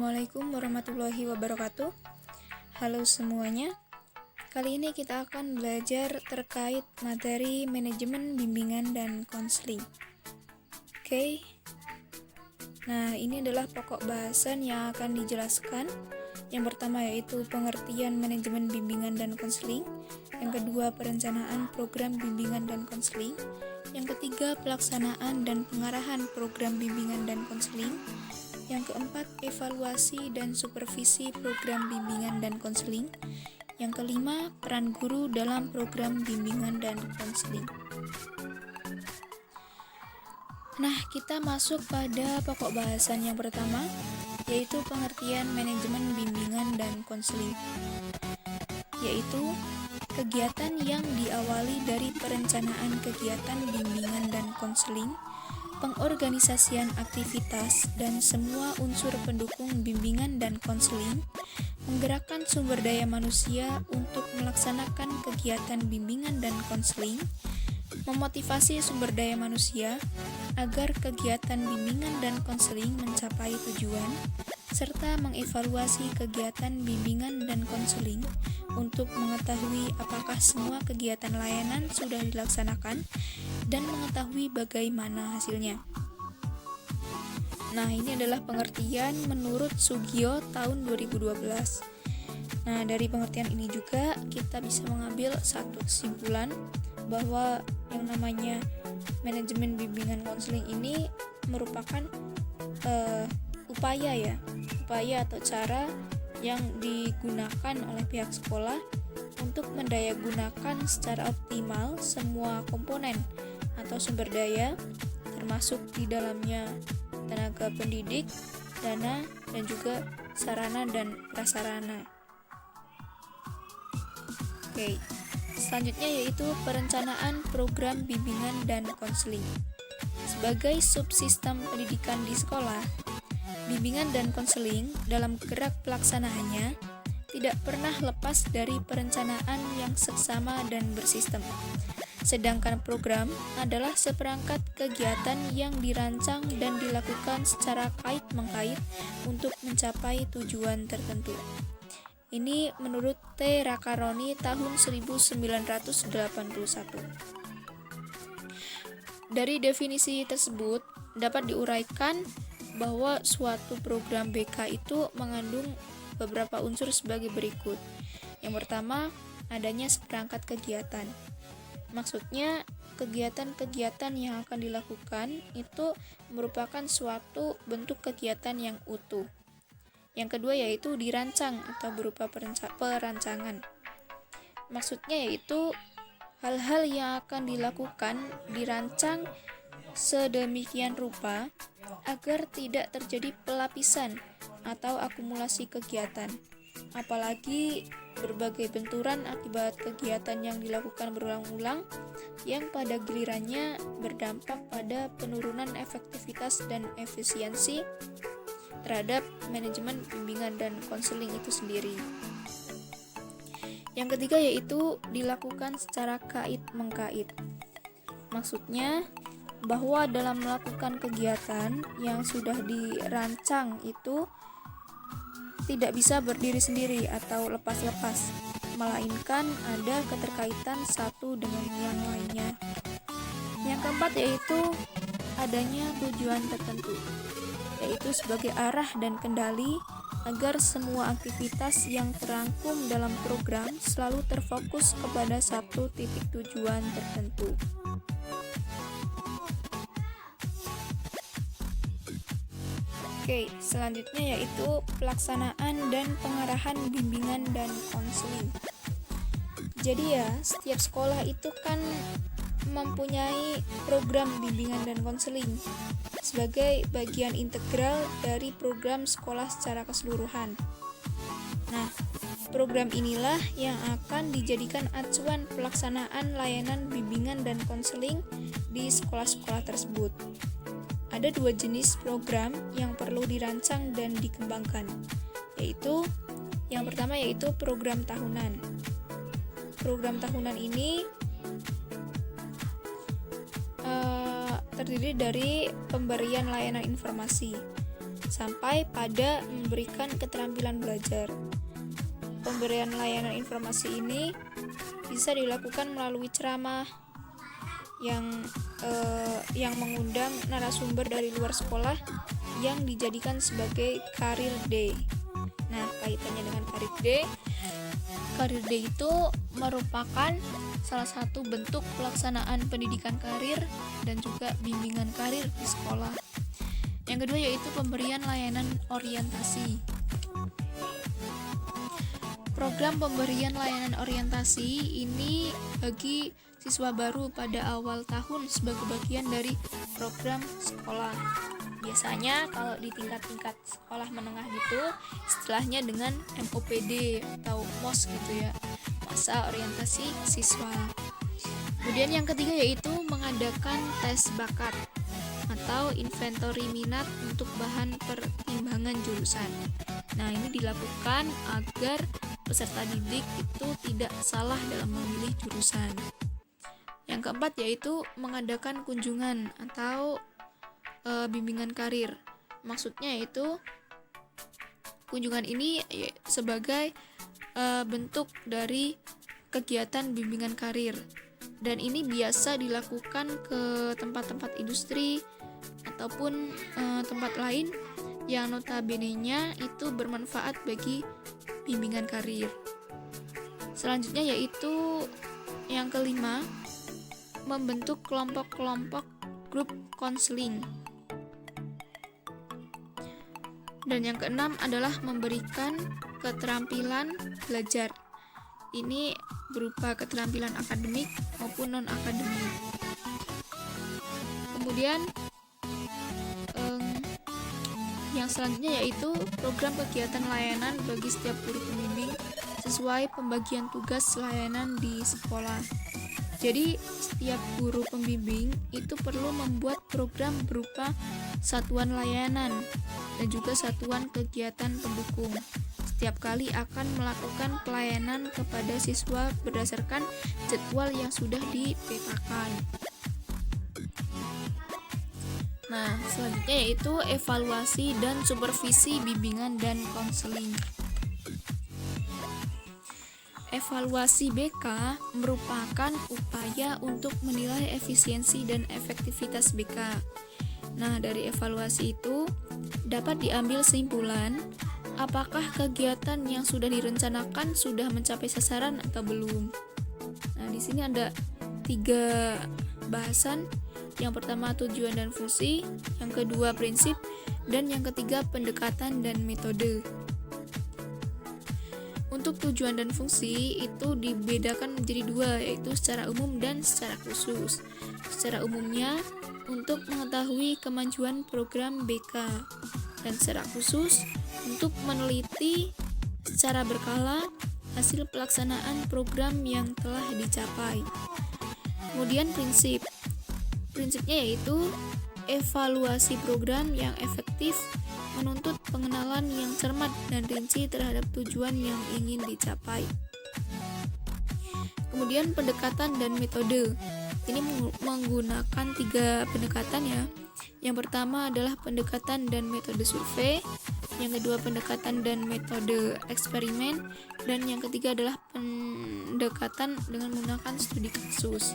Assalamualaikum warahmatullahi wabarakatuh. Halo semuanya. Kali ini kita akan belajar terkait materi manajemen bimbingan dan konseling. Oke. Nah, ini adalah pokok bahasan yang akan dijelaskan. Yang pertama yaitu pengertian manajemen bimbingan dan konseling. Yang kedua, perencanaan program bimbingan dan konseling. Yang ketiga, pelaksanaan dan pengarahan program bimbingan dan konseling. Yang keempat, evaluasi dan supervisi program bimbingan dan konseling. Yang kelima, peran guru dalam program bimbingan dan konseling. Nah, kita masuk pada pokok bahasan yang pertama, yaitu pengertian manajemen bimbingan dan konseling, yaitu kegiatan yang diawali dari perencanaan kegiatan bimbingan dan konseling, pengorganisasian aktivitas dan semua unsur pendukung bimbingan dan konseling, menggerakkan sumber daya manusia untuk melaksanakan kegiatan bimbingan dan konseling, memotivasi sumber daya manusia agar kegiatan bimbingan dan konseling mencapai tujuan, serta mengevaluasi kegiatan bimbingan dan konseling untuk mengetahui apakah semua kegiatan layanan sudah dilaksanakan dan mengetahui bagaimana hasilnya. Nah, ini adalah pengertian menurut Sugio tahun 2012. Nah, dari pengertian ini juga kita bisa mengambil satu kesimpulan bahwa yang namanya manajemen bimbingan konseling ini merupakan upaya atau cara yang digunakan oleh pihak sekolah untuk mendayagunakan secara optimal semua komponen atau sumber daya, termasuk di dalamnya tenaga pendidik, dana, dan juga sarana dan prasarana. Oke, selanjutnya yaitu perencanaan program bimbingan dan konseling. Sebagai subsistem pendidikan di sekolah, bimbingan dan konseling dalam gerak pelaksanaannya tidak pernah lepas dari perencanaan yang seksama dan bersistem. Sedangkan program adalah seperangkat kegiatan yang dirancang dan dilakukan secara kait-mengkait untuk mencapai tujuan tertentu. Ini menurut T. Rakaroni tahun 1981. Dari definisi tersebut dapat diuraikan bahwa suatu program BK itu mengandung beberapa unsur sebagai berikut. Yang pertama, adanya seperangkat kegiatan. Maksudnya, kegiatan-kegiatan yang akan dilakukan itu merupakan suatu bentuk kegiatan yang utuh. Yang kedua yaitu dirancang atau berupa perancangan. Maksudnya yaitu hal-hal yang akan dilakukan dirancang sedemikian rupa agar tidak terjadi pelapisan atau akumulasi kegiatan, apalagi berbagai benturan akibat kegiatan yang dilakukan berulang-ulang yang pada gilirannya berdampak pada penurunan efektivitas dan efisiensi terhadap manajemen bimbingan dan konseling itu sendiri. Yang ketiga yaitu dilakukan secara kait-mengkait. Maksudnya bahwa dalam melakukan kegiatan yang sudah dirancang itu tidak bisa berdiri sendiri atau lepas-lepas, melainkan ada keterkaitan satu dengan yang lainnya. Yang keempat yaitu adanya tujuan tertentu, yaitu sebagai arah dan kendali agar semua aktivitas yang terangkum dalam program selalu terfokus kepada satu titik tujuan tertentu. Oke, selanjutnya yaitu pelaksanaan dan pengarahan bimbingan dan konseling. Jadi ya, setiap sekolah itu kan mempunyai program bimbingan dan konseling sebagai bagian integral dari program sekolah secara keseluruhan. Nah, program inilah yang akan dijadikan acuan pelaksanaan layanan bimbingan dan konseling di sekolah-sekolah tersebut. Ada dua jenis program yang perlu dirancang dan dikembangkan, yaitu yang pertama yaitu program tahunan. Program tahunan ini terdiri dari pemberian layanan informasi sampai pada memberikan keterampilan belajar. Pemberian layanan informasi ini bisa dilakukan melalui ceramah yang mengundang narasumber dari luar sekolah yang dijadikan sebagai career day. Nah, kaitannya dengan career day itu merupakan salah satu bentuk pelaksanaan pendidikan karir dan juga bimbingan karir di sekolah. Yang kedua yaitu pemberian layanan orientasi. Program pemberian layanan orientasi ini bagi siswa baru pada awal tahun sebagai bagian dari program sekolah. Biasanya kalau di tingkat-tingkat sekolah menengah gitu istilahnya dengan MOPD atau MOS gitu ya, masa orientasi siswa. Kemudian yang ketiga yaitu mengadakan tes bakat atau inventory minat untuk bahan pertimbangan jurusan. Nah, ini dilakukan agar peserta didik itu tidak salah dalam memilih jurusan. Yang keempat yaitu mengadakan kunjungan atau bimbingan karir. Maksudnya yaitu kunjungan ini sebagai bentuk dari kegiatan bimbingan karir, dan ini biasa dilakukan ke tempat-tempat industri ataupun tempat lain yang notabene-nya itu bermanfaat bagi bimbingan karir. Selanjutnya yaitu yang kelima, membentuk kelompok-kelompok grup konseling. Dan yang keenam adalah memberikan keterampilan belajar. Ini berupa keterampilan akademik maupun non-akademik. Kemudian yang selanjutnya yaitu program kegiatan layanan bagi setiap guru pembimbing sesuai pembagian tugas layanan di sekolah. Jadi setiap guru pembimbing itu perlu membuat program berupa satuan layanan dan juga satuan kegiatan pendukung. Setiap kali akan melakukan pelayanan kepada siswa berdasarkan jadwal yang sudah dipetakan. Nah, selanjutnya yaitu evaluasi dan supervisi bimbingan dan konseling. Evaluasi BK merupakan upaya untuk menilai efisiensi dan efektivitas BK. Nah, dari evaluasi itu dapat diambil kesimpulan apakah kegiatan yang sudah direncanakan sudah mencapai sasaran atau belum. Nah, di sini ada 3 bahasan. Yang pertama tujuan dan fungsi, yang kedua prinsip, dan yang ketiga pendekatan dan metode. Untuk tujuan dan fungsi itu dibedakan menjadi 2, yaitu secara umum dan secara khusus. Secara umumnya untuk mengetahui kemajuan program BK, dan secara khusus untuk meneliti secara berkala hasil pelaksanaan program yang telah dicapai. Kemudian prinsipnya yaitu evaluasi program yang efektif menuntut pengenalan yang cermat dan rinci terhadap tujuan yang ingin dicapai. Kemudian pendekatan dan metode. Ini menggunakan 3 pendekatan ya. Yang pertama adalah pendekatan dan metode survei, yang kedua pendekatan dan metode eksperimen, dan yang ketiga adalah pendekatan dengan menggunakan studi kasus.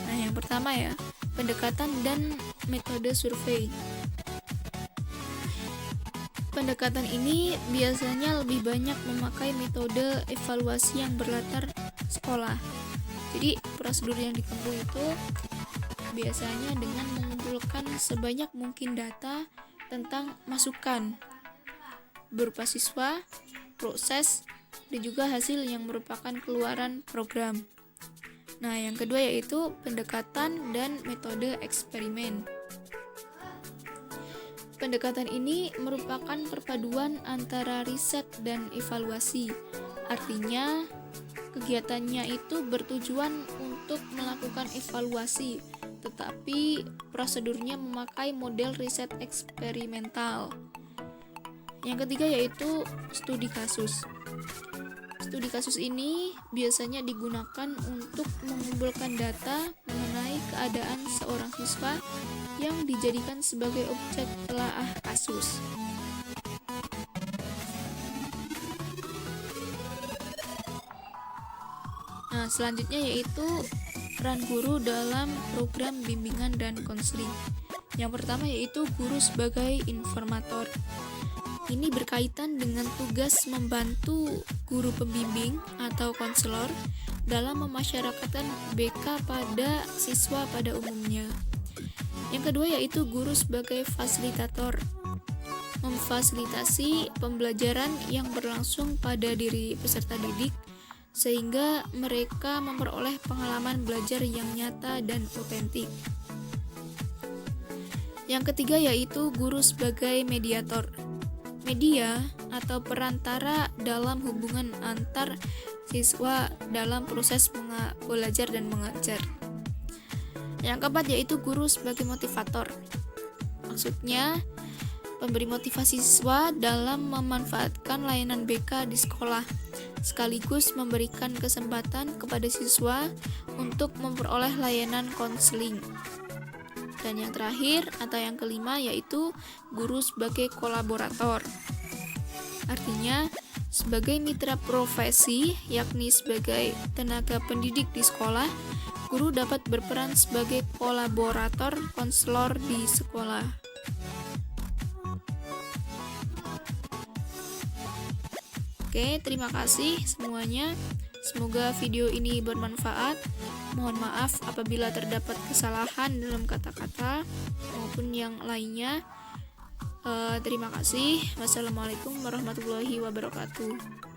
Nah, yang pertama ya, pendekatan dan metode survei. Pendekatan ini biasanya lebih banyak memakai metode evaluasi yang berlatar sekolah. Jadi prosedur yang ditempuh itu biasanya dengan mengumpulkan sebanyak mungkin data tentang masukan berupa siswa, proses, dan juga hasil yang merupakan keluaran program. Nah, yang kedua yaitu pendekatan dan metode eksperimen. Pendekatan ini merupakan perpaduan antara riset dan evaluasi. Artinya, kegiatannya itu bertujuan untuk melakukan evaluasi, tetapi prosedurnya memakai model riset eksperimental. Yang ketiga yaitu studi kasus. Studi kasus ini biasanya digunakan untuk mengumpulkan data mengenai keadaan seorang siswa yang dijadikan sebagai objek telaah kasus. Nah, selanjutnya yaitu peran guru dalam program bimbingan dan konseling. Yang pertama yaitu guru sebagai informator. Ini berkaitan dengan tugas membantu guru pembimbing atau konselor dalam memasyarakatkan BK pada siswa pada umumnya. Yang kedua yaitu guru sebagai fasilitator, memfasilitasi pembelajaran yang berlangsung pada diri peserta didik sehingga mereka memperoleh pengalaman belajar yang nyata dan otentik. Yang ketiga yaitu guru sebagai mediator, media atau perantara dalam hubungan antar siswa dalam proses belajar dan mengajar. Yang keempat yaitu guru sebagai motivator. Maksudnya, pemberi motivasi siswa dalam memanfaatkan layanan BK di sekolah, sekaligus memberikan kesempatan kepada siswa untuk memperoleh layanan konseling. Dan yang terakhir atau yang kelima yaitu guru sebagai kolaborator. Artinya, sebagai mitra profesi, yakni sebagai tenaga pendidik di sekolah, guru dapat berperan sebagai kolaborator konselor di sekolah. Oke, terima kasih semuanya. Semoga video ini bermanfaat. Mohon maaf apabila terdapat kesalahan dalam kata-kata maupun yang lainnya. Terima kasih. Wassalamualaikum warahmatullahi wabarakatuh.